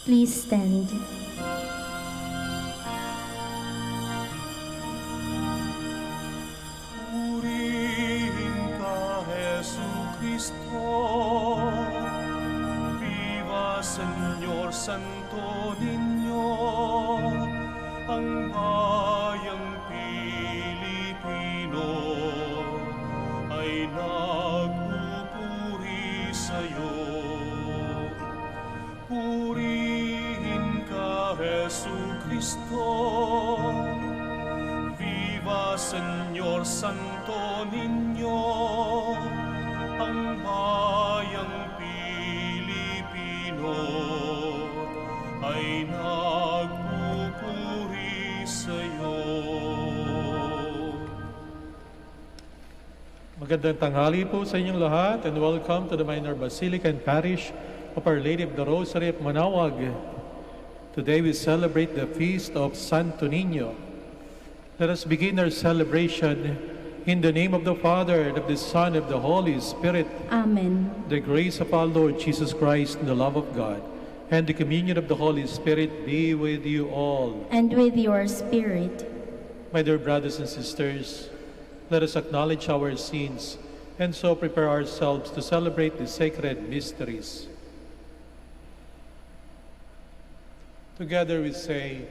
Please stand. Purihin ka, Jesucristo. Viva Señor Santo Niño, ang bayang Pilipino ay nagpupuri sa'yo. Purihin ka, Jesucristo. Viva Señor Santo Niño, ang bayang Pilipino ay nagpupuri sa'yo. Magandang tanghali po sa inyong lahat and welcome to the Minor Basilica and Parish of Our Lady of the Rosary of Manaoag. Today we celebrate the feast of Santo Niño. Let us begin our celebration in the name of the Father, and of the Son, and of the Holy Spirit. Amen. The grace of our Lord Jesus Christ and the love of God and the communion of the Holy Spirit be with you all. And with your spirit. My dear brothers and sisters, let us acknowledge our sins and so prepare ourselves to celebrate the sacred mysteries. Together we say,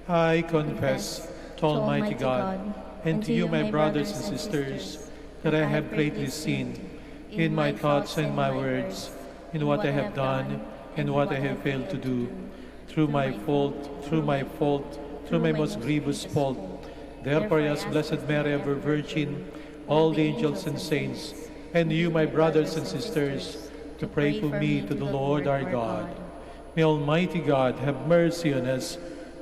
I confess to Almighty God and to you, my brothers and sisters, that I have greatly sinned in my thoughts and my words, in what I have done and what I have failed to do, through my most grievous fault. Therefore, I ask Blessed Mary, ever Virgin, all the angels and saints, and you, my brothers and sisters, to pray for me to the Lord our God. May Almighty God have mercy on us,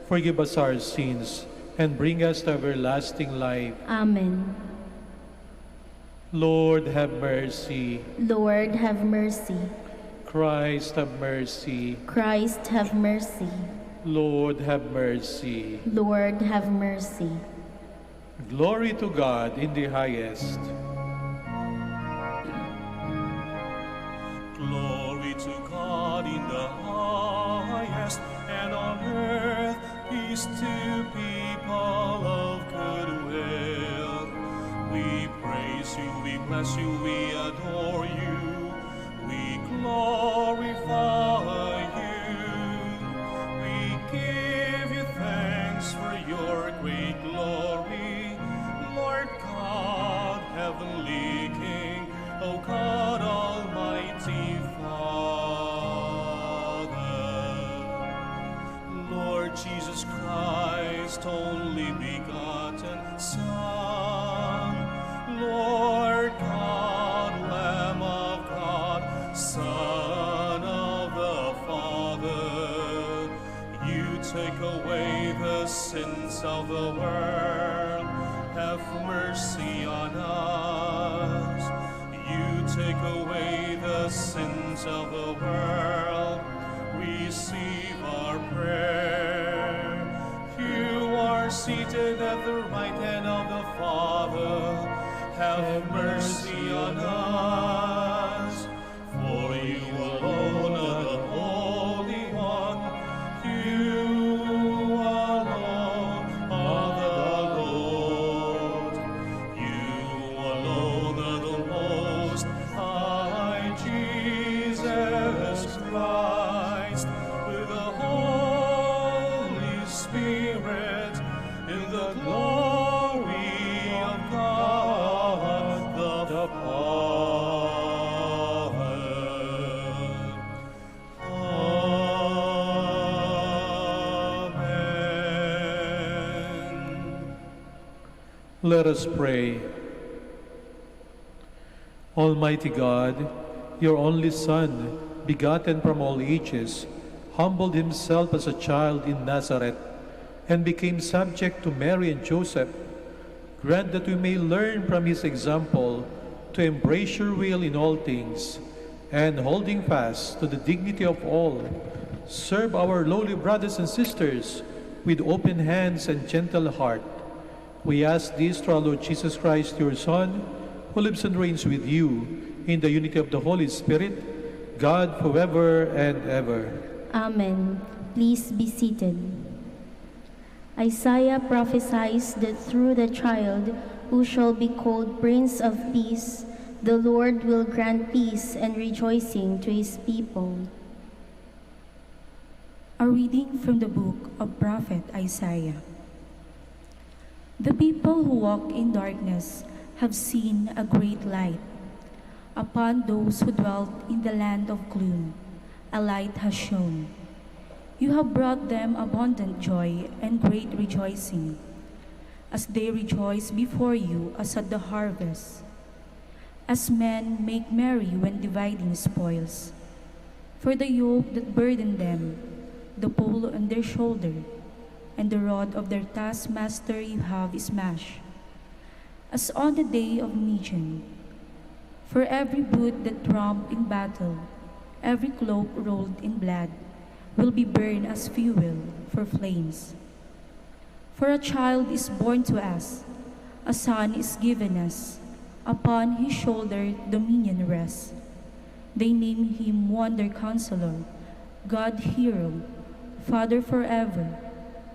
forgive us our sins, and bring us to everlasting life. Amen. Lord, have mercy. Lord, have mercy. Christ, have mercy. Christ, have mercy. Lord, have mercy. Lord, have mercy. Glory to God in the highest. Glory to God in the highest, and on earth peace to people of good will. We praise you, we bless you, we adore you, we glorify you. We give you thanks for your great glory, Lord God, heavenly King, O God, Almighty Father. Lord Jesus Christ, only begotten Son, Lord God, Lamb of God, Son of the Father, you take away the sins of the world, have mercy on us. You take away the sins of the world, receive our prayer. You are seated at the right hand of the Father, have mercy on us. For you alone are the Holy One, you alone are the Lord, you alone are the Most High, Jesus Christ, with the Holy Spirit, in the glory of God the Father. Amen. Let us pray. Almighty God, your only Son, begotten from all ages, humbled himself as a child in Nazareth and became subject to Mary and Joseph. Grant that we may learn from his example to embrace your will in all things, and holding fast to the dignity of all, serve our lowly brothers and sisters with open hands and gentle heart. We ask this through our Lord Jesus Christ, your Son, who lives and reigns with you in the unity of the Holy Spirit, God forever and ever. Amen. Please be seated. Isaiah prophesies that through the child who shall be called Prince of Peace, the Lord will grant peace and rejoicing to his people. A reading from the book of Prophet Isaiah. The people who walk in darkness have seen a great light. Upon those who dwelt in the land of gloom, a light has shone. You have brought them abundant joy and great rejoicing, as they rejoice before you as at the harvest, as men make merry when dividing spoils. For the yoke that burdened them, the pole on their shoulder, and the rod of their taskmaster you have smashed, as on the day of Niño. For every boot that trumped in battle, every cloak rolled in blood, will be burned as fuel for flames. For a child is born to us, a son is given us, upon his shoulder dominion rests. They name him Wonder Counselor, God Hero, Father forever,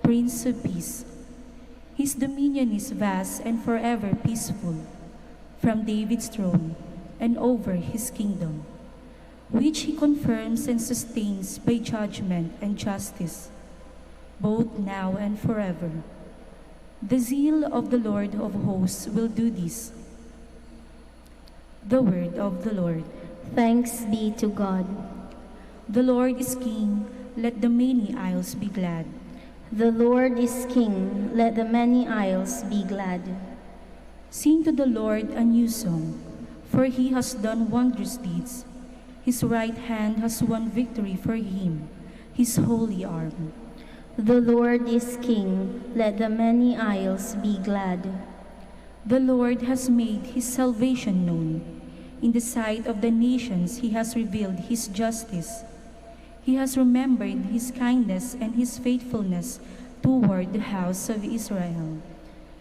Prince of Peace. His dominion is vast and forever peaceful, from David's throne and over his kingdom, which he confirms and sustains by judgment and justice, both now and forever. The zeal of the Lord of hosts will do this. The word of the Lord. Thanks be to God. The Lord is King, let the many isles be glad. The Lord is King, let the many isles be glad. Sing to the Lord a new song, for he has done wondrous deeds. His right hand has won victory for him, his holy arm. The Lord is King, let the many isles be glad. The Lord has made his salvation known. In the sight of the nations he has revealed his justice. He has remembered his kindness and his faithfulness toward the house of Israel.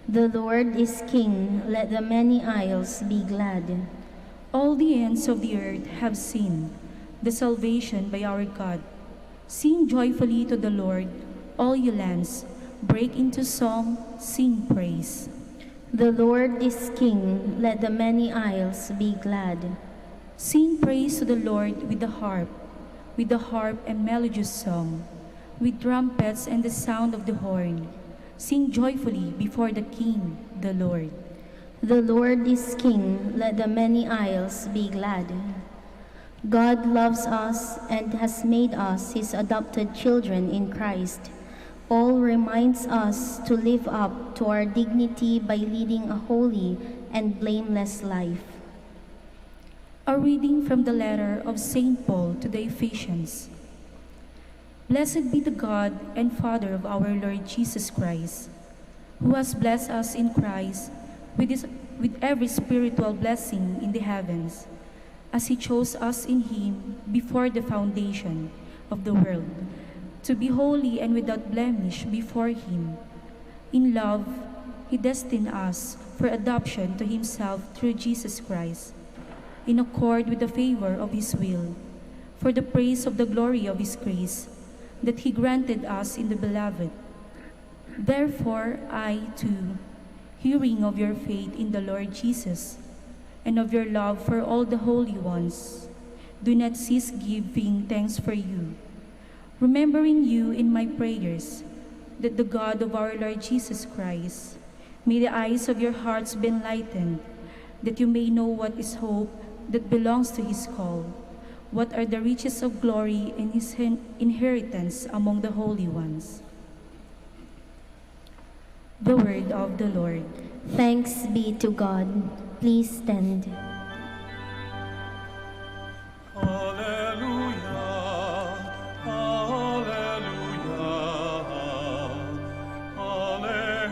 The Lord is King, let the many isles be glad. All the ends of the earth have seen the salvation by our God. Sing joyfully to the Lord, all you lands. Break into song, sing praise. The Lord is King, let the many isles be glad. Sing praise to the Lord with the harp and melodious song, with trumpets and the sound of the horn. Sing joyfully before the King, the Lord. The Lord is King, let the many isles be glad. God loves us and has made us his adopted children in Christ. Paul reminds us to live up to our dignity by leading a holy and blameless life. A reading from the letter of St. Paul to the Ephesians. Blessed be the God and Father of our Lord Jesus Christ, who has blessed us in Christ with every spiritual blessing in the heavens, as he chose us in him before the foundation of the world, to be holy and without blemish before him. In love, he destined us for adoption to himself through Jesus Christ, in accord with the favor of his will, for the praise of the glory of his grace, that he granted us in the Beloved. Therefore I, too, hearing of your faith in the Lord Jesus, and of your love for all the holy ones, do not cease giving thanks for you, remembering you in my prayers, that the God of our Lord Jesus Christ, may the eyes of your hearts be enlightened, that you may know what is hope that belongs to his call, what are the riches of glory and his inheritance among the holy ones. The word of the Lord. Thanks be to God. Please stand. Hallelujah, hallelujah, hallelujah.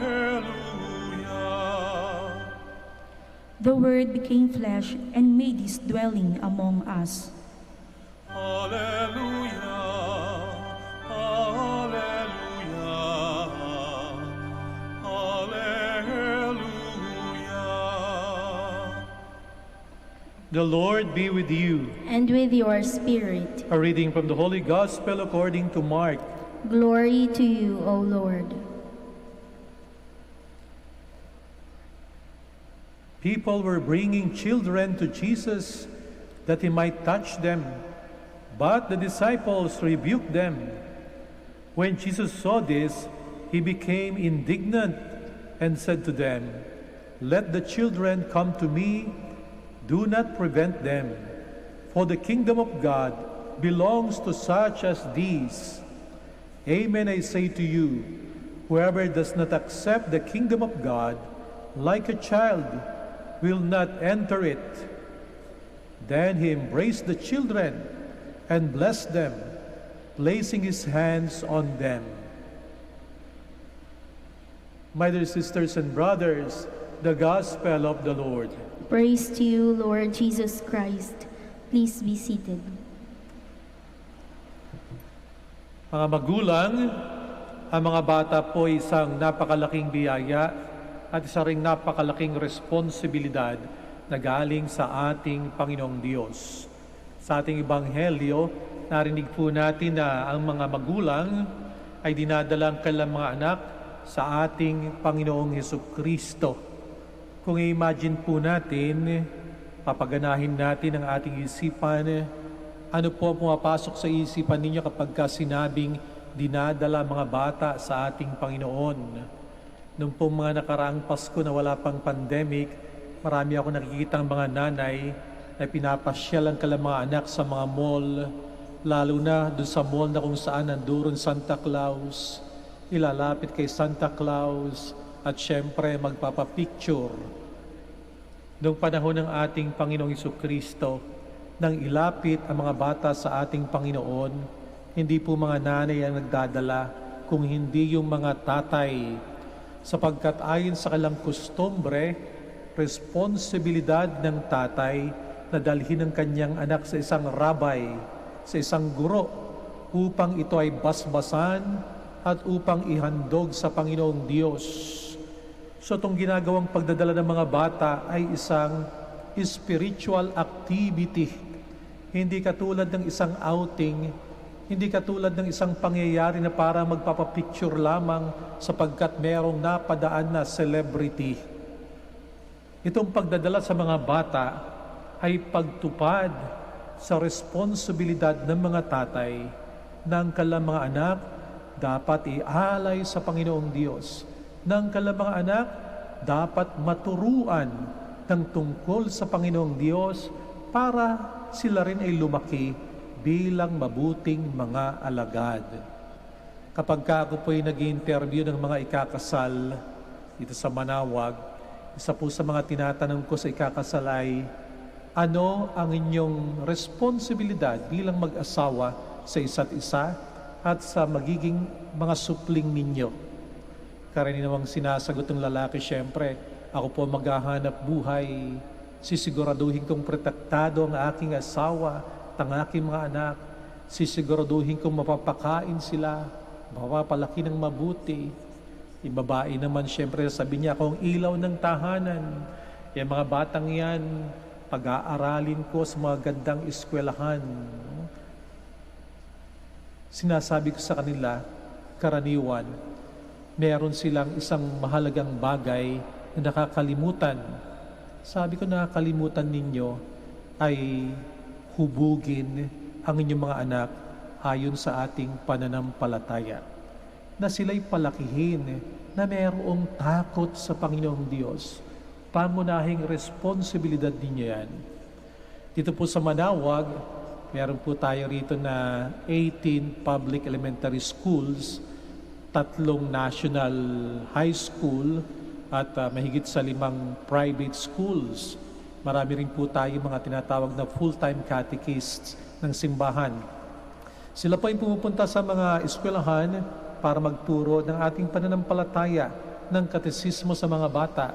The Word became flesh and made his dwelling among us. Hallelujah, hallelujah, hallelujah. The Lord be with you. And with your spirit. A reading from the Holy Gospel according to Mark. Glory to you, O Lord. People were bringing children to Jesus that he might touch them, but the disciples rebuked them. When Jesus saw this, he became indignant and said to them, "Let the children come to me, do not prevent them, for the kingdom of God belongs to such as these. Amen, I say to you, whoever does not accept the kingdom of God like a child will not enter it." Then he embraced the children and blessed them, placing his hands on them. My dear sisters and brothers, the Gospel of the Lord. Praise to you, Lord Jesus Christ. Please be seated. Mga magulang, ang mga bata po ay isang napakalaking biyaya at isa ring napakalaking responsibilidad na galing sa ating Panginoong Diyos. Sa ating Ebanghelyo, narinig po natin na ang mga magulang ay dinadala ang kanilang mga anak sa ating Panginoong Hesukristo. Kung i-imagine po natin, papaganahin natin ang ating isipan, ano po pumapasok sa isipan ninyo kapag sinabing dinadala mga bata sa ating Panginoon? Nung po mga nakaraang Pasko na wala pang pandemic, marami ako nakikitang mga nanay na pinapasyal ang kanilang mga anak sa mga mall, lalo na doon sa mall na kung saan nandoon Santa Claus, ilalapit kay Santa Claus at syempre magpapapicture. Noong panahon ng ating Panginoong Hesukristo, nang ilapit ang mga bata sa ating Panginoon, hindi po mga nanay ang nagdadala, kung hindi yung mga tatay, sapagkat ayon sa kanilang kustombre, responsibilidad ng tatay na dalhin ang kanyang anak sa isang rabay, sa isang guro, upang ito ay basbasan at upang ihandog sa Panginoong Diyos. So itong ginagawang pagdadala ng mga bata ay isang spiritual activity. Hindi katulad ng isang outing, hindi katulad ng isang pangyayari na parang magpapapicture lamang sapagkat merong napadaan na celebrity. Itong pagdadala sa mga bata ay pagtupad sa responsibilidad ng mga tatay ng kanilang mga anak dapat ialay sa Panginoong Diyos. Ng kanilang mga anak dapat maturuan ng tungkol sa Panginoong Diyos para sila rin ay lumaki bilang mabuting mga alagad. Kapag ako po ay nag-interview ng mga ikakasal dito sa Manaoag, isa po sa mga tinatanong ko sa ikakasal ay, ano ang inyong responsibilidad bilang mag-asawa sa isa't isa at sa magiging mga supling ninyo? Karaniwang sinasagot ng lalaki, syempre, ako po maghahanap buhay, sisiguraduhin kong protektado ang aking asawa, ang aking mga anak, sisiguraduhin kong mapapakain sila, mapapalaki ng mabuti. Yung babae naman, syempre, sabi niya, akong ilaw ng tahanan. Yung mga batang yan, pag-aaralin ko sa mga gandang eskwelahan. Sinasabi ko sa kanila, karaniwan, meron silang isang mahalagang bagay na nakakalimutan. Sabi ko, nakakalimutan ninyo ay hubugin ang inyong mga anak ayon sa ating pananampalataya. Na sila'y palakihin na mayroong takot sa Panginoong Diyos. Pamunahing responsibilidad ninyo yan. Dito po sa Manaoag, meron po tayo rito na 18 public elementary schools, 3 national high school, at mahigit sa 5 private schools. Marami rin po tayo mga tinatawag na full-time catechists ng simbahan. Sila po ay pumupunta sa mga eskwelahan para magturo ng ating pananampalataya ng katesismo sa mga bata.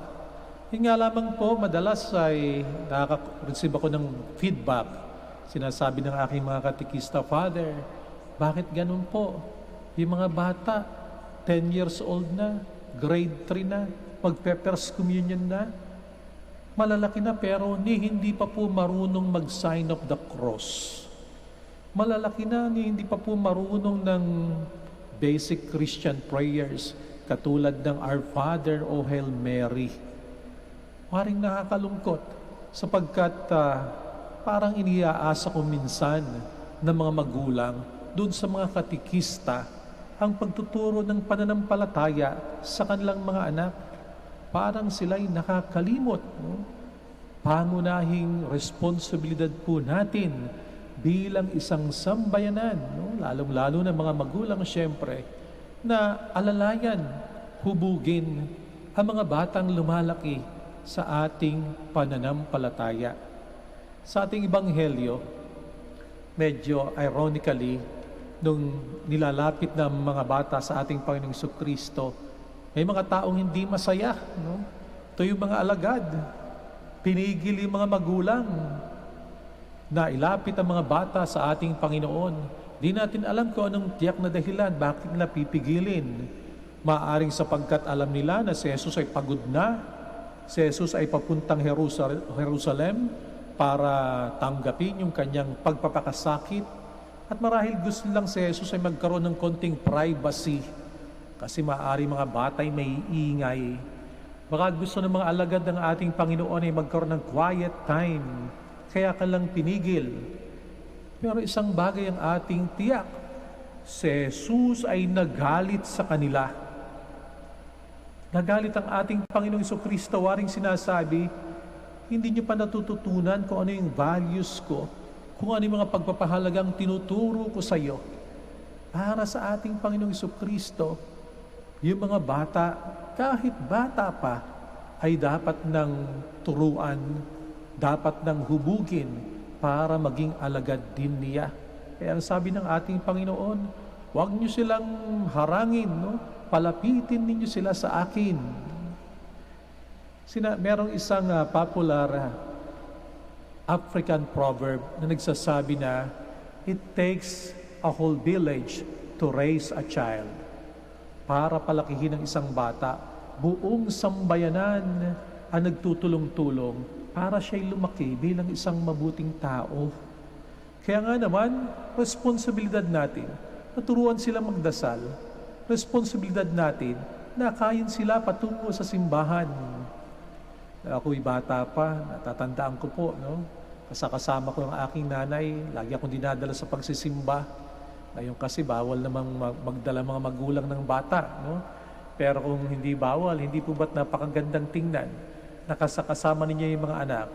Yung nga lamang po, madalas ay nakaka-receive ako ng feedback. Sinasabi ng aking mga katekista, Father, bakit ganun po? Yung mga bata, 10 years old na, grade 3 na, magpe-first communion na, malalaki na pero hindi pa po marunong mag-sign of the cross. Malalaki na, hindi pa po marunong ng basic Christian prayers katulad ng Our Father o Hail Mary. Maring nakakalungkot sapagkat parang iniaasa ko minsan ng mga magulang doon sa mga katikista ang pagtuturo ng pananampalataya sa kanilang mga anak. Parang sila'y nakakalimot. No? Pangunahing responsibilidad po natin bilang isang sambayanan, no? Lalong-lalo na mga magulang siyempre, na alalayan, hubugin ang mga batang lumalaki sa ating pananampalataya. Sa ating ebanghelyo, medyo ironically, nung nilalapit na mga bata sa ating Panginoong Jesucristo, may mga taong hindi masaya. No? Ito yung mga alagad. Pinigil yung mga magulang na ilapit ang mga bata sa ating Panginoon. Di natin alam kung anong tiyak na dahilan, bakit nila pipigilin. Maaring sapagkat alam nila na si Jesus ay pagod na, si Jesus ay papuntang Jerusalem para tanggapin yung kanyang pagpapakasakit. At marahil gusto lang si Jesus ay magkaroon ng konting privacy kasi maaari mga batay may ingay. Baka gusto ng mga alagad ng ating Panginoon ay magkaroon ng quiet time, kaya ka lang pinigil. Pero isang bagay ang ating tiyak, si Jesus ay nagalit sa kanila. Nagalit ang ating Panginoong Jesucristo, waring sinasabi, hindi niyo pa natututunan kung ano yung values ko, kung ano yung mga pagpapahalagang tinuturo ko sa iyo. Para sa ating Panginoong Jesucristo, yung mga bata, kahit bata pa, ay dapat nang turuan, dapat nang hubugin para maging alagad din niya. Kaya ang sabi ng ating Panginoon, huwag niyo silang harangin, no? Palapitin ninyo sila sa akin. Merong isang popular African proverb na nagsasabi na, it takes a whole village to raise a child. Para palakihin ang isang bata, buong sambayanan ang nagtutulong-tulong para siya'y lumaki bilang isang mabuting tao. Kaya nga naman, responsibilidad natin, naturuan sila magdasal. Responsibilidad natin, na kain sila patungo sa simbahan. Ako'y bata pa, natatandaan ko po, no? Kasama ko ang aking nanay, lagi akong dinadala sa pagsisimba. Ngayon kasi bawal namang magdala mga magulang ng bata, no? Pero kung hindi bawal, hindi po ba't napakagandang tingnan? Nakasakasama ninyo yung mga anak.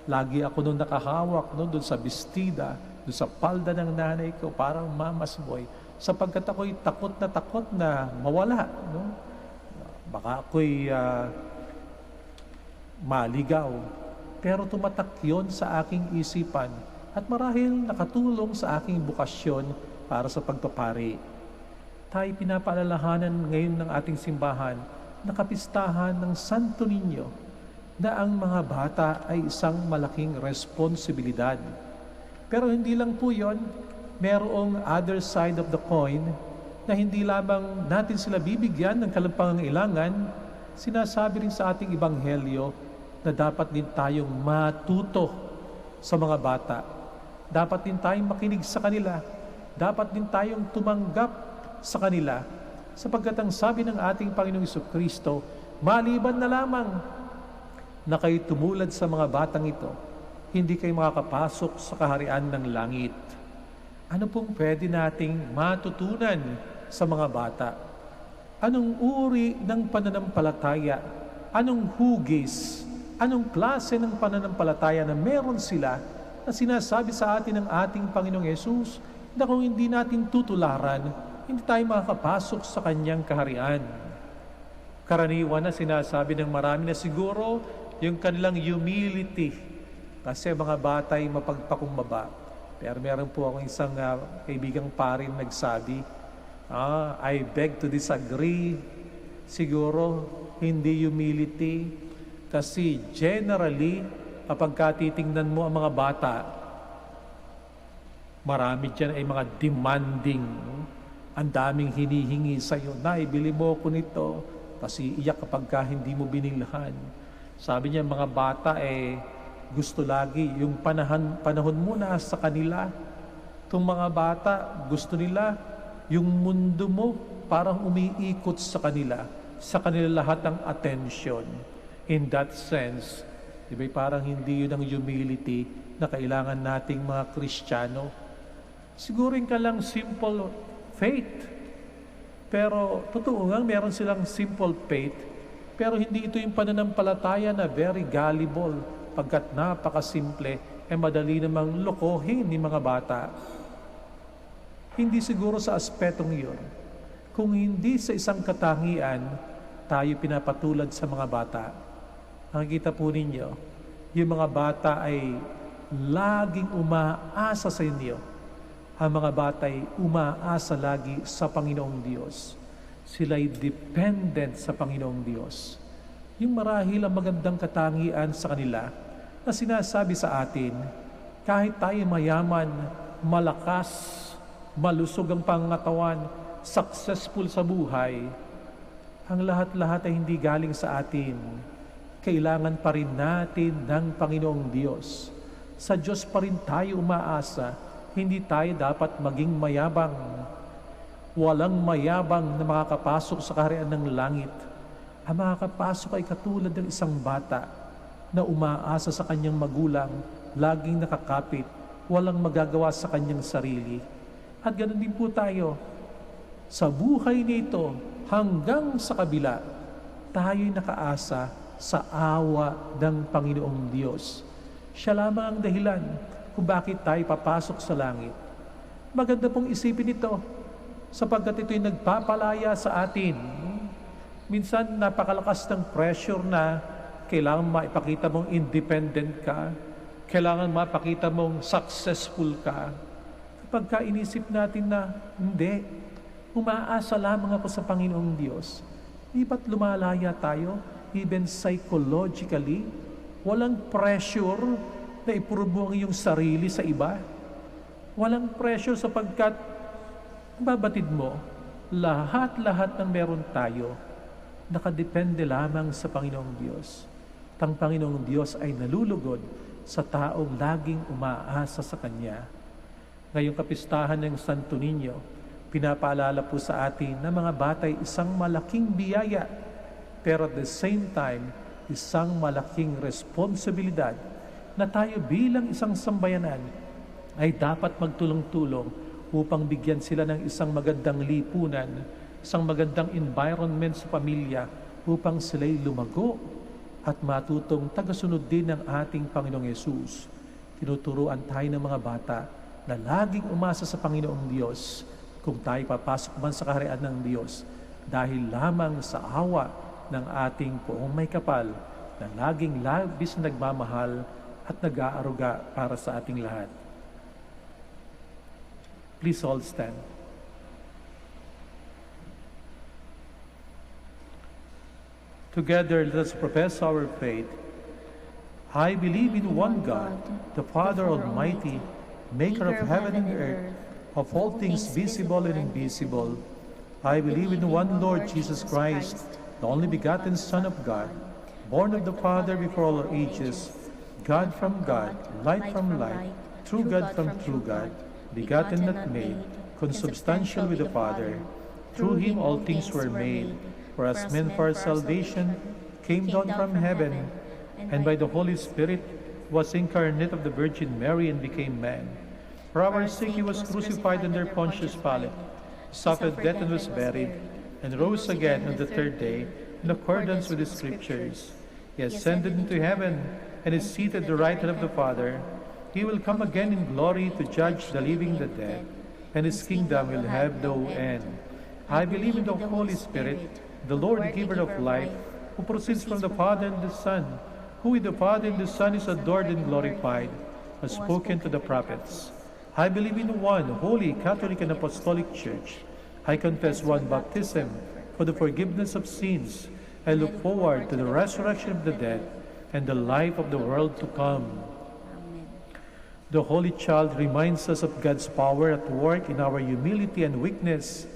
Lagi ako nung nakahawak, no? Doon sa bestida, doon sa palda ng nanay ko, parang mama's boy. Sapagkat ako'y takot na mawala, no? Baka ako'y maligaw. Pero tumatak yun sa aking isipan at marahil nakatulong sa aking bukasyon para sa pagpapari. Tayo pinapaalalahanan ngayon ng ating simbahan na kapistahan ng Santo Niño na ang mga bata ay isang malaking responsibilidad. Pero hindi lang po yun, merong other side of the coin na hindi lamang natin sila bibigyan ng kalampangailangan, sinasabi rin sa ating ebanghelyo na dapat din tayong matuto sa mga bata. Dapat din tayong makinig sa kanila. Dapat din tayong tumanggap sa kanila. Sapagkat ang sabi ng ating Panginoong Jesucristo, maliban na lamang na kayo tumulad sa mga batang ito, hindi kayo makakapasok sa kaharian ng langit. Ano pong pwede nating matutunan sa mga bata? Anong uri ng pananampalataya? Anong hugis? Anong klase ng pananampalataya na meron sila na sinasabi sa atin ng ating Panginoong Yesus na kung hindi natin tutularan, hindi tayo makakapasok sa kanyang kaharian. Karaniwan na sinasabi ng marami na siguro yung kanilang humility kasi mga bata ay mapagpakumbaba. Pero meron po akong isang kaibigang parin nagsabi, I beg to disagree. Siguro hindi humility. Kasi generally, kapag titingnan mo ang mga bata, marami dyan ay mga demanding. Ang daming hinihingi sa iyo, Nay, bili mo ko nito. Kasi iyak kapag hindi mo binilhan. Sabi niya, mga bata gusto lagi yung panahon mo na sa kanila. Itong mga bata, gusto nila Yung mundo mo parang umiikot sa kanila lahat ng attention. In that sense, di ba, parang hindi yun ang humility na kailangan nating mga Kristiyano. Sigurin ka lang simple faith. Pero totoo nga, meron silang simple faith, pero hindi ito yung pananampalataya na very gullible, pagkat napakasimple, madali namang lokohin ni mga bata. Hindi siguro sa aspetong iyon. Kung hindi sa isang katangian, tayo pinapatulad sa mga bata. Nakikita po ninyo, yung mga bata ay laging umaasa sa inyo. Ang mga bata ay umaasa lagi sa Panginoong Diyos. Sila'y dependent sa Panginoong Diyos. Yung marahil ang magandang katangian sa kanila na sinasabi sa atin, kahit tayo mayaman, malakas, malusog ang pangatawan, successful sa buhay, ang lahat-lahat ay hindi galing sa atin. Kailangan pa rin natin ng Panginoong Diyos. Sa Diyos pa rin tayo umaasa. Hindi tayo dapat maging mayabang. Walang mayabang na makakapasok sa kaharian ng langit. Ang makakapasok ay katulad ng isang bata na umaasa sa kanyang magulang, laging nakakapit, walang magagawa sa kanyang sarili. At ganoon din po tayo. Sa buhay nito, hanggang sa kabila, tayo'y nakaasa sa awa ng Panginoong Diyos. Siya lamang ang dahilan kung bakit tayo papasok sa langit. Maganda pong isipin ito, sapagkat ito'y nagpapalaya sa atin. Minsan napakalakas ng pressure na kailangan maipakita mong independent ka, kailangan mapakita mong successful ka. Kapag inisip natin na hindi, umaasa lamang ako sa Panginoong Diyos, di ba't lumalaya tayo? Even psychologically, walang pressure na iprove mo ang iyong sarili sa iba. Walang pressure sapagkat babatid mo, lahat-lahat ng meron tayo, nakadepende lamang sa Panginoong Diyos. Ang Panginoong Diyos ay nalulugod sa taong laging umaasa sa Kanya. Ngayong kapistahan ng Santo Niño, pinapaalala po sa atin na mga bata ay isang malaking biyaya, pero at the same time, isang malaking responsibilidad na tayo bilang isang sambayanan ay dapat magtulong-tulong upang bigyan sila ng isang magandang lipunan, isang magandang environment sa pamilya upang sila'y lumago at matutong tagasunod din ng ating Panginoong Yesus. Tinuturuan tayo ng mga bata na laging umasa sa Panginoong Diyos kung tayo papasok man sa kaharian ng Diyos dahil lamang sa awa ng ating Poong May Kapal na laging labis nagmamahal at nag-aaruga para sa ating lahat. Please all stand. Together, let us profess our faith. I believe in one God, the Father Almighty, maker of heaven and earth, of all things visible and invisible. I believe in one Lord Jesus Christ, the only begotten Son of God, born of the Father before all ages, God from God, light from light, true God from true God, begotten not made, consubstantial with the Father. Through him all things were made, for as men for our salvation came down from heaven, and by the Holy Spirit was incarnate of the Virgin Mary and became man. For our sake he was crucified under Pontius Pilate, suffered death and was buried, and rose again on the third day in accordance with the Scriptures. He ascended into heaven and is seated at the right hand of the Father. He will come again in glory to judge the living and the dead, and his kingdom will have no end. I believe in the Holy Spirit, the Lord, giver of life, who proceeds from the Father and the Son, who with the Father and the Son is adored and glorified, has spoken to the prophets. I believe in one holy, Catholic, and Apostolic Church. I confess one baptism for the forgiveness of sins. I look forward to the resurrection of the dead and the life of the world to come. The Holy Child reminds us of God's power at work in our humility and weakness.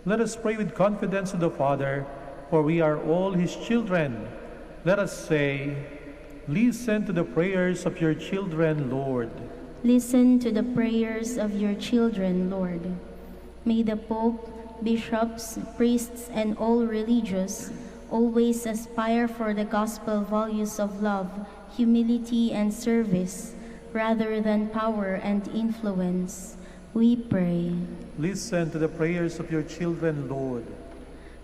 Let us pray with confidence to the Father, for we are all His children. Let us say, listen to the prayers of your children, Lord. Listen to the prayers of your children, Lord. May the Pope, bishops, priests, and all religious always aspire for the gospel values of love, humility, and service, rather than power and influence. We pray. Listen to the prayers of your children, Lord.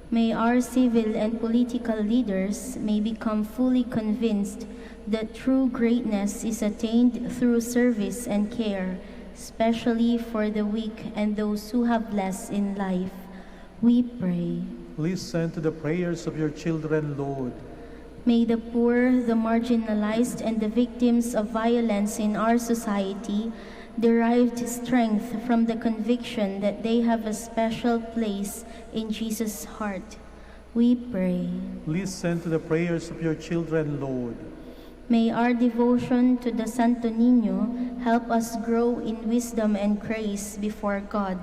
May our civil and political leaders may become fully convinced that true greatness is attained through service and care, especially for the weak and those who have less in life. We pray. Listen to the prayers of your children, Lord. May the poor, the marginalized, and the victims of violence in our society derive strength from the conviction that they have a special place in Jesus' heart. We pray. Listen to the prayers of your children, Lord. May our devotion to the Santo Niño help us grow in wisdom and grace before God,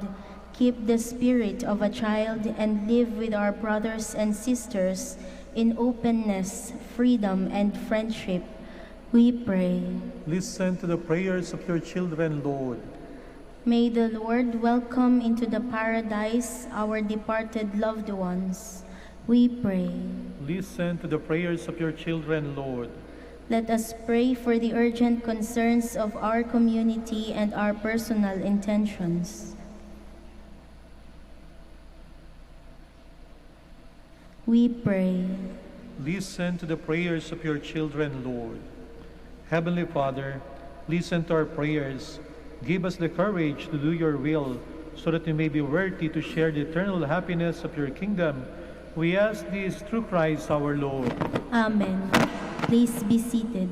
keep the spirit of a child, and live with our brothers and sisters in openness, freedom, and friendship. We pray. Listen to the prayers of your children, Lord. May the Lord welcome into the paradise our departed loved ones. We pray. Listen to the prayers of your children, Lord. Let us pray for the urgent concerns of our community and our personal intentions. We pray. Listen to the prayers of your children, Lord. Heavenly Father, listen to our prayers. Give us the courage to do your will, so that we may be worthy to share the eternal happiness of your kingdom. We ask this through Christ our Lord. Amen. Please be seated.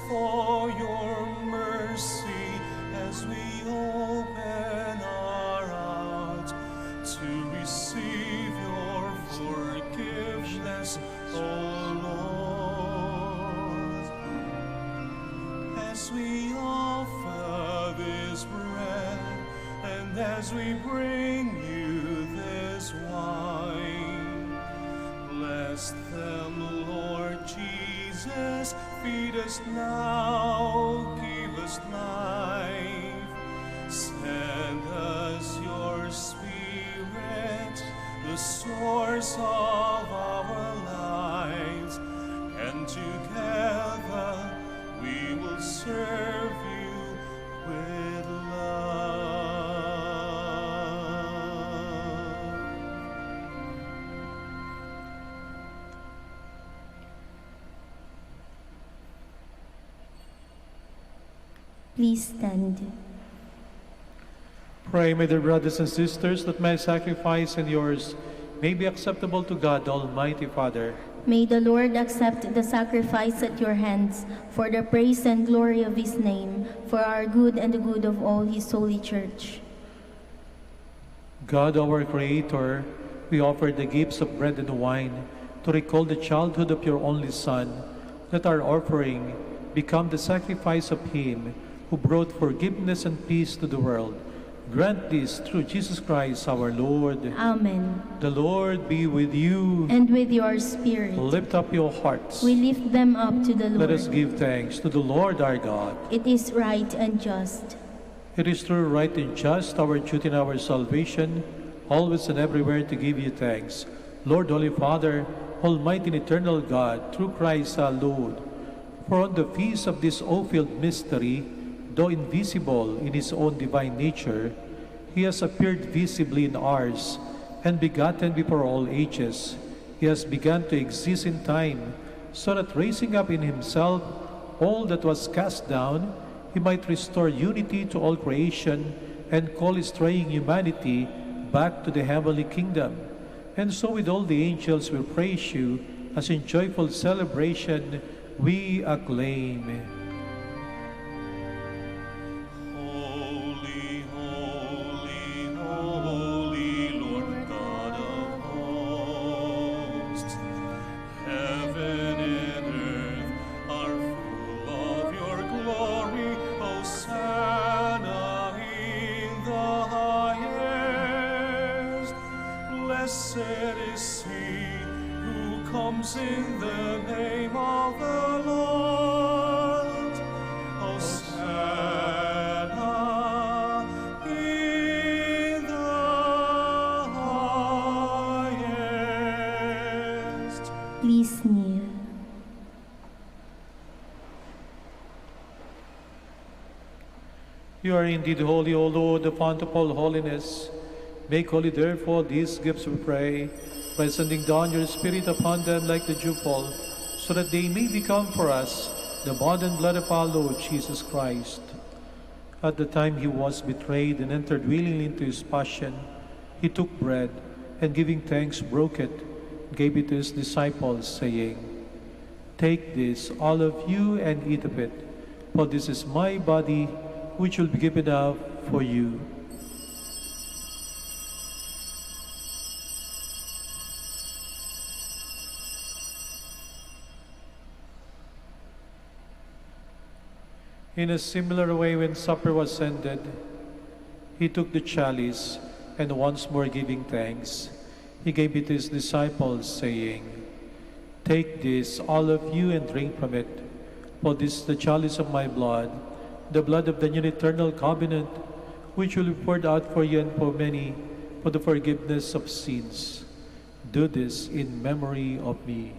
For your mercy as we open our hearts to receive your forgiveness, O Lord. As we offer this bread and as we bring you this wine, bless them, Lord Jesus. Feed us now, give us life. Send us your Spirit, the source of our lives, and together we will serve you with love. Please stand. Pray, my dear brothers and sisters, that my sacrifice and yours may be acceptable to God, Almighty Father. May the Lord accept the sacrifice at your hands for the praise and glory of his name, for our good and the good of all his holy church. God, our Creator, we offer the gifts of bread and wine to recall the childhood of your only Son. Let our offering become the sacrifice of him who brought forgiveness and peace to the world. Grant this through Jesus Christ our Lord. Amen. The Lord be with you. And with your spirit. Lift up your hearts. We lift them up to the Lord. Let us give thanks to the Lord our God. It is right and just. It is true, right, and just, our duty and our salvation, always and everywhere to give you thanks. Lord, Holy Father, Almighty and eternal God, through Christ our Lord. For on the feast of this awful mystery, though invisible in his own divine nature, he has appeared visibly in ours, and begotten before all ages. He has begun to exist in time, so that raising up in himself all that was cast down, he might restore unity to all creation and call straying humanity back to the heavenly kingdom. And so with all the angels we praise you, as in joyful celebration we acclaim. Holy, holy, Lord God of comes in the name of the Lord. Hosanna in the highest. Please kneel. You are indeed holy, O Lord, the fount of all holiness. Make holy, therefore, these gifts, we pray, by sending down your Spirit upon them like the dewfall, so that they may become for us the body and blood of our Lord Jesus Christ. At the time he was betrayed and entered willingly into his passion, he took bread, and giving thanks, broke it, gave it to his disciples, saying, "Take this, all of you, and eat of it, for this is my body, which will be given up for you." In a similar way, when supper was ended, he took the chalice, and once more giving thanks, he gave it to his disciples, saying, "Take this, all of you, and drink from it, for this is the chalice of my blood, the blood of the new eternal covenant, which will be poured out for you and for many for the forgiveness of sins. Do this in memory of me."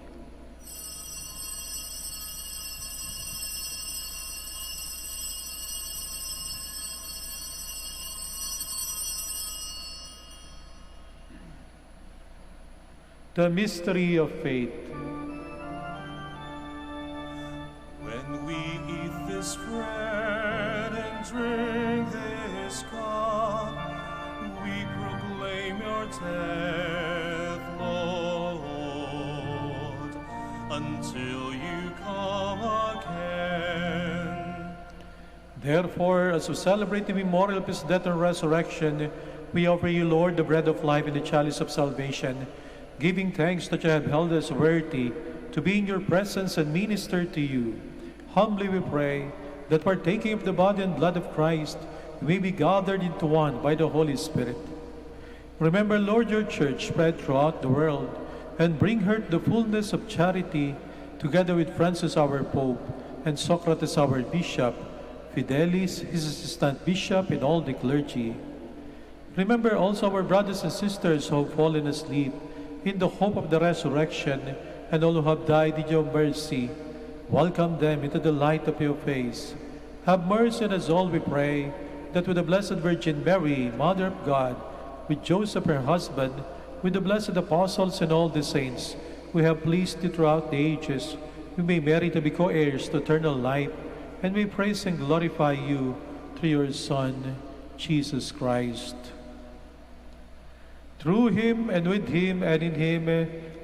The mystery of faith. When we eat this bread and drink this cup, we proclaim your death, Lord, until you come again. Therefore, as we celebrate the memorial of his death and resurrection, we offer you, Lord, the bread of life and the chalice of salvation, giving thanks that you have held us worthy to be in your presence and minister to you. Humbly we pray that partaking of the body and blood of Christ, we may be gathered into one by the Holy Spirit. Remember, Lord, your church spread throughout the world, and bring her to the fullness of charity, together with Francis our Pope, and Socrates our Bishop, Fidelis, his assistant bishop, and all the clergy. Remember also our brothers and sisters who have fallen asleep, in the hope of the resurrection, and all who have died in your mercy. Welcome them into the light of your face. Have mercy on us all, we pray, that with the Blessed Virgin Mary, Mother of God, with Joseph her husband, with the blessed apostles and all the saints, we have pleased you throughout the ages, we may merit to be co-heirs to eternal life, and we praise and glorify you through your Son, Jesus Christ. Through him, and with him, and in him,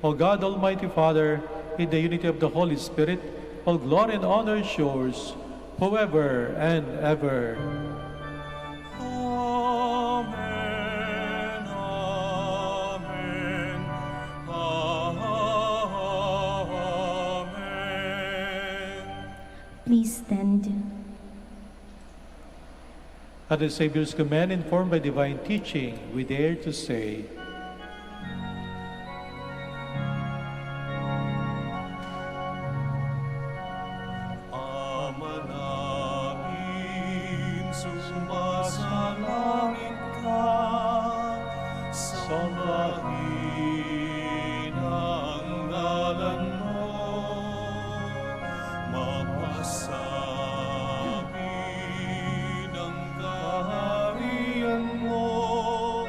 O God, Almighty Father, in the unity of the Holy Spirit, all glory and honor is yours, forever and ever. Amen, amen, amen. Please stand. At the Savior's command, informed by divine teaching, we dare to say, Ama namin, sumasalangit ka, sambahin ang ngalan mo, mapasabi ng kaharian mo,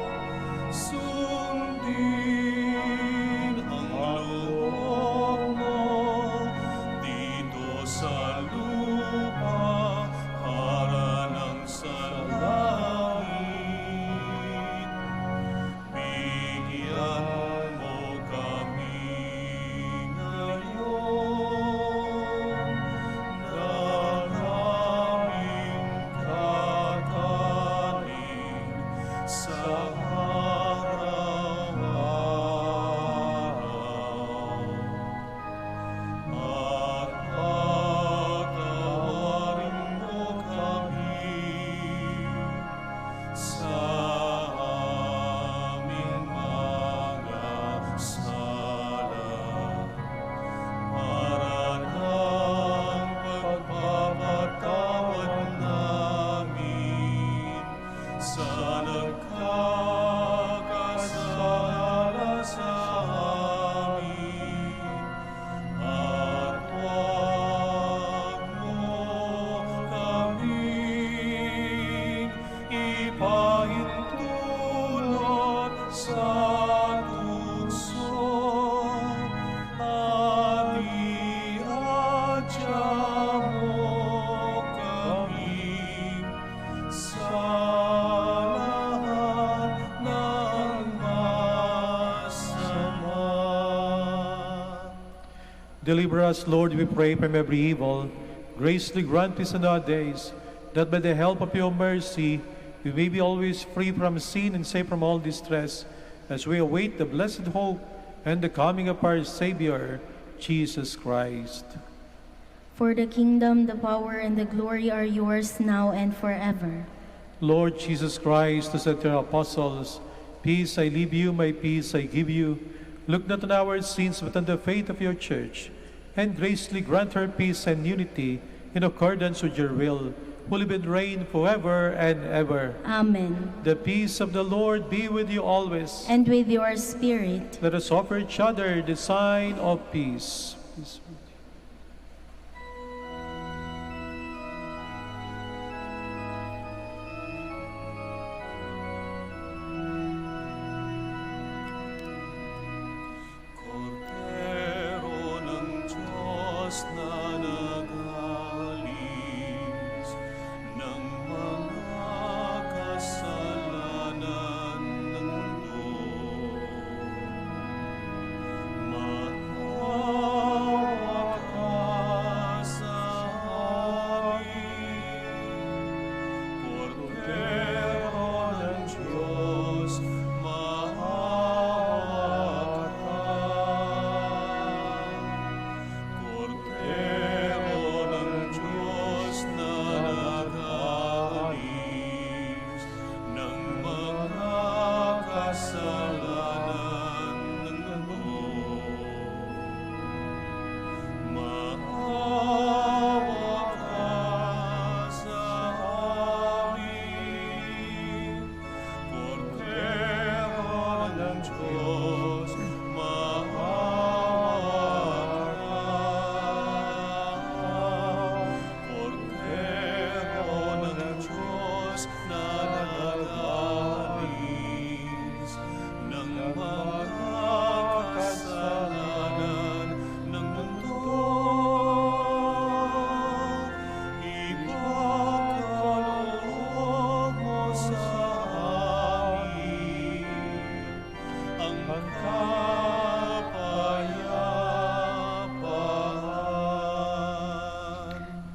sundin ang loob mo, dito sa lupa, para ng sa langit. Bigyan Deliver us, Lord, we pray, from every evil. Graciously grant peace in our days, that by the help of your mercy, we may be always free from sin and safe from all distress, as we await the blessed hope and the coming of our Savior, Jesus Christ. For the kingdom, the power, and the glory are yours now and forever. Lord Jesus Christ, who said to your apostles, "Peace I leave you, my peace I give you," look not on our sins, but on the faith of your church, and graciously grant her peace and unity in accordance with your will, who live and reign forever and ever. Amen. The peace of the Lord be with you always. And with your spirit. Let us offer each other the sign of peace. Peace.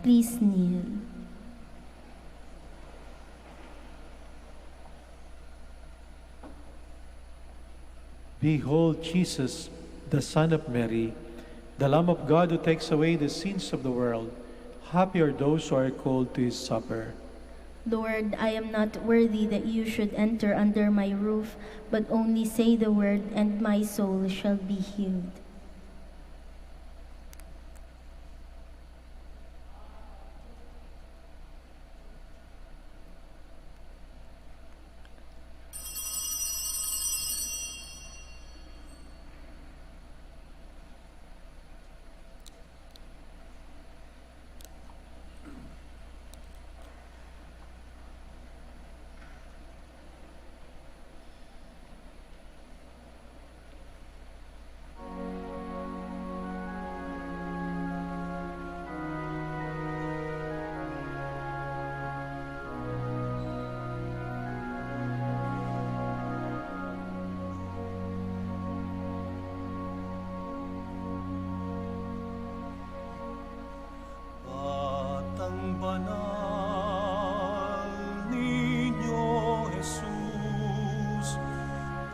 Please kneel. Behold Jesus, the Son of Mary, the Lamb of God who takes away the sins of the world. Happy are those who are called to his supper. Lord, I am not worthy that you should enter under my roof, but only say the word, and my soul shall be healed. Banal, Niño Jesus,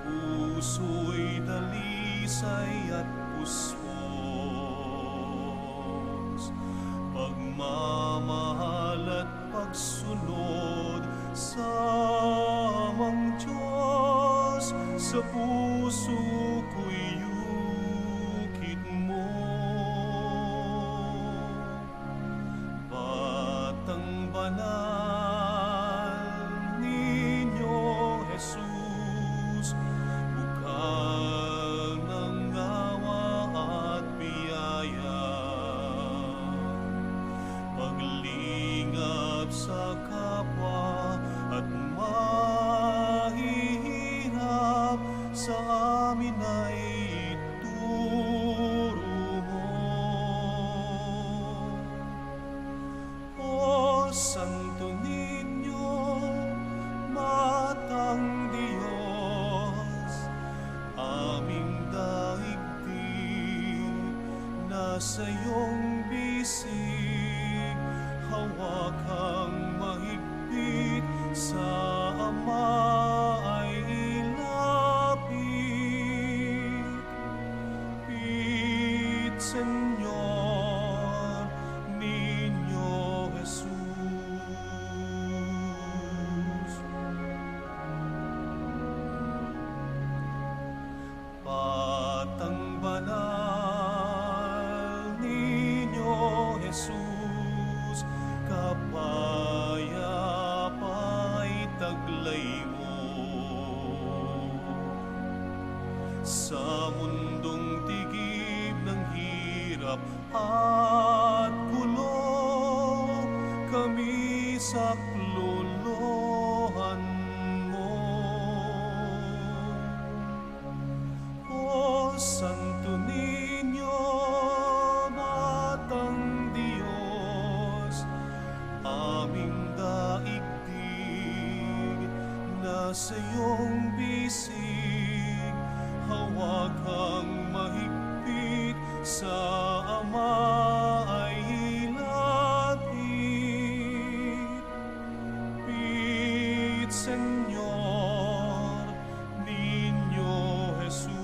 puso'y dalisay at puspos, pagmamahal at pagsunod sa amang Diyos, sa puso ko'y yukit mo. Banal, Niño Jesus, bukal ng awa at biyaya, paglingap sa kapwa at mahihirap sa amin ay nasa iyong bisig, hawakang mahigpit sa Ama ay ilapit. Pit, Señor, Niño Jesus.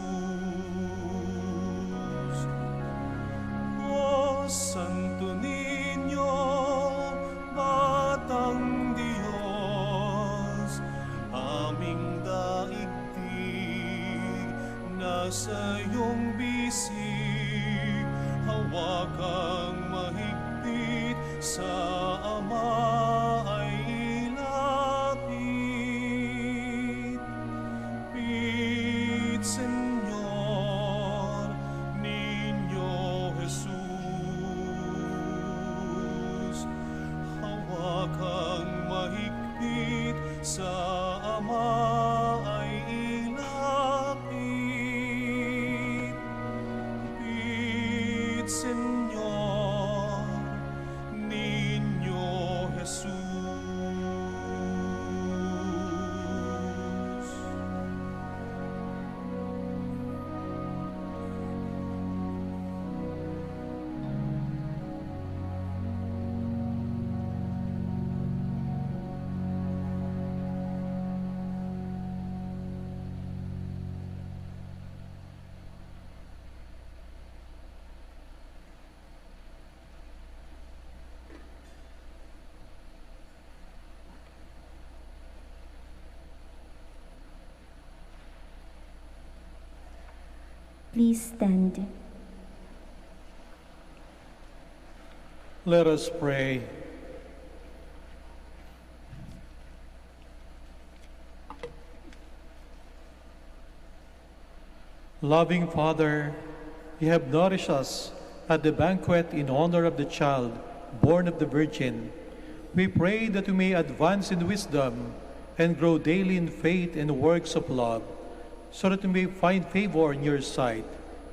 O Santo Niño, Batang Diyos, aming daigdig, nasa iyong bisig, hawakang mahigpit sa Ama ay ilapit. Pit, Señor, Niño Jesus, hawakang mahigpit sa Ama ay ilapit. Pit, Señor, Niño Jesus. Please stand. Let us pray. Loving Father, you have nourished us at the banquet in honor of the child born of the Virgin. We pray that we may advance in wisdom and grow daily in faith and works of love, so that we may find favor in your sight.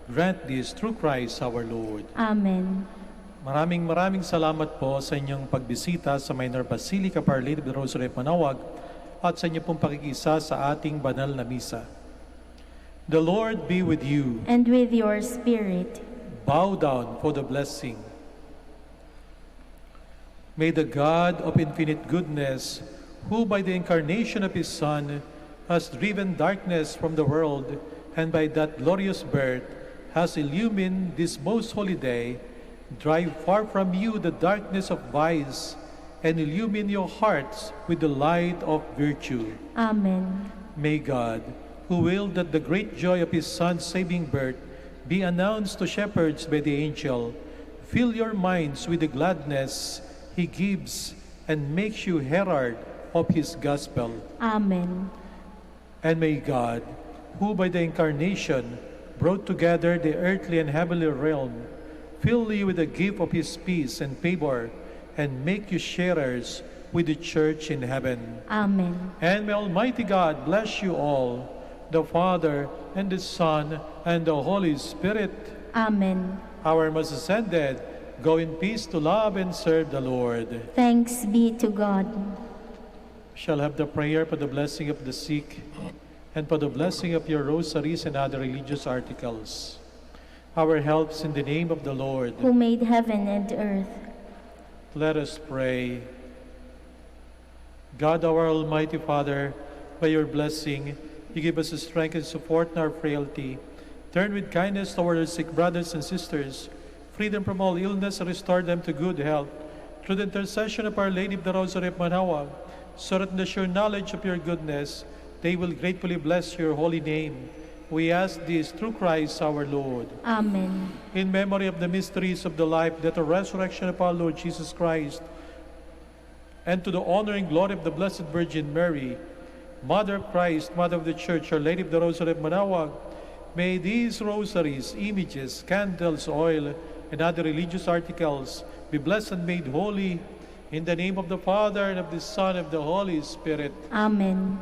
Grant this through Christ our Lord. Amen. Maraming salamat po sa inyong pagbisita sa Minor Basilica of Our Lady of the Rosary of Manaoag at sa inyong pong pakikisa sa ating banal na misa. The Lord be with you. And with your spirit. Bow down for the blessing. May the God of infinite goodness, who by the incarnation of his Son has driven darkness from the world, and by that glorious birth has illumined this most holy day, drive far from you the darkness of vice, and illumine your hearts with the light of virtue. Amen. May God, who willed that the great joy of his Son's saving birth be announced to shepherds by the angel, fill your minds with the gladness he gives and makes you herald of his gospel. Amen. And may God, who by the incarnation brought together the earthly and heavenly realm, fill you with the gift of his peace and favor, and make you sharers with the church in heaven. Amen. And may Almighty God bless you all, the Father, and the Son, and the Holy Spirit. Amen. Our most ascended, go in peace to love and serve the Lord. Thanks be to God. Shall have the prayer for the blessing of the sick, and for the blessing of your rosaries and other religious articles. Our helps in the name of the Lord. Who made heaven and earth. Let us pray. God, our Almighty Father, by your blessing, you give us the strength and support in our frailty. Turn with kindness toward our sick brothers and sisters, free them from all illness, and restore them to good health. Through the intercession of Our Lady of the Rosary of Manaoag, so that in the sure knowledge of your goodness, they will gratefully bless your holy name. We ask this through Christ our Lord. Amen. In memory of the mysteries of the life, death, and resurrection of our Lord Jesus Christ, and to the honor and glory of the Blessed Virgin Mary, Mother of Christ, Mother of the Church, Our Lady of the Rosary of Manaoag, may these rosaries, images, candles, oil, and other religious articles be blessed and made holy in the name of the Father, and of the Son, and of the Holy Spirit. Amen.